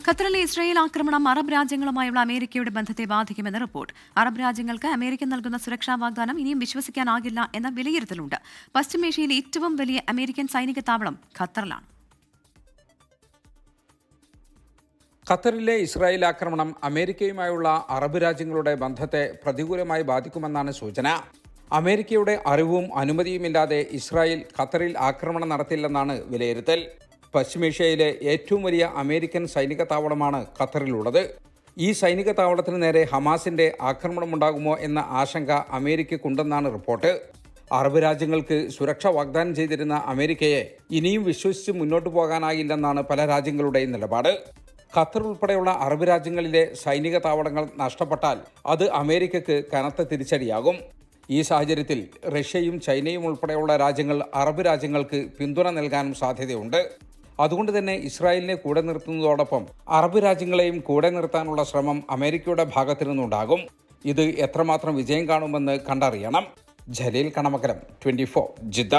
ഖത്തറിലെ ഇസ്രായേൽ ആക്രമണം അറബ് രാജ്യങ്ങളുമായുള്ള അമേരിക്കയുടെ ബന്ധത്തെ ബാധിക്കുമെന്ന് റിപ്പോർട്ട്. അറബ് രാജ്യങ്ങൾക്ക് അമേരിക്ക നൽകുന്ന സുരക്ഷാ വാഗ്ദാനം ഇനിയും വിശ്വസിക്കാനാകില്ല എന്ന വിലയിരുത്തലുണ്ട്. പശ്ചിമേഷ്യയിലെ ഏറ്റവും വലിയ അമേരിക്കൻ സൈനിക താവളം ഖത്തറിലാണ്. ഖത്തറിലെ ഇസ്രായേൽ ആക്രമണം അമേരിക്കയുമായുള്ള അറബ് രാജ്യങ്ങളുടെ ബന്ധത്തെ പ്രതികൂലമായി ബാധിക്കുമെന്നാണ് സൂചന. അമേരിക്കയുടെ അറിവും അനുമതിയുമില്ലാതെ ഇസ്രായേൽ ഖത്തറിൽ ആക്രമണം നടത്തില്ലെന്നാണ് വിലയിരുത്തൽ. പശ്ചിമേഷ്യയിലെ ഏറ്റവും വലിയ അമേരിക്കൻ സൈനിക താവളമാണ് ഖത്തറിലുള്ളത്. ഈ സൈനിക താവളത്തിന് നേരെ ഹമാസിന്റെ ആക്രമണമുണ്ടാകുമോ എന്ന ആശങ്ക അമേരിക്കയ്ക്കുണ്ടെന്നാണ് റിപ്പോർട്ട്. അറബ് രാജ്യങ്ങൾക്ക് സുരക്ഷ വാഗ്ദാനം ചെയ്തിരുന്ന അമേരിക്കയെ ഇനിയും വിശ്വസിച്ച് മുന്നോട്ടു പോകാനാകില്ലെന്നാണ് പല രാജ്യങ്ങളുടെയും നിലപാട്. ഖത്തർ ഉൾപ്പെടെയുള്ള അറബ് രാജ്യങ്ങളിലെ സൈനിക താവളങ്ങൾ നഷ്ടപ്പെട്ടാൽ അത് അമേരിക്കയ്ക്ക് കനത്ത തിരിച്ചടിയാകും. ഈ സാഹചര്യത്തിൽ റഷ്യയും ചൈനയും ഉൾപ്പെടെയുള്ള രാജ്യങ്ങൾ അറബ് രാജ്യങ്ങൾക്ക് പിന്തുണ നൽകാനും സാധ്യതയുണ്ട്. അതുകൊണ്ട് തന്നെ ഇസ്രായേലിനെ കൂടെ നിർത്തുന്നതോടൊപ്പം അറബ് രാജ്യങ്ങളെയും കൂടെ നിർത്താനുള്ള ശ്രമം അമേരിക്കയുടെ ഭാഗത്തു നിന്നുണ്ടാകും. ഇത് എത്രമാത്രം വിജയം കാണുമെന്ന് കണ്ടറിയണം. ജലീൽ കണമകലം, 24 ജിദ്ദ.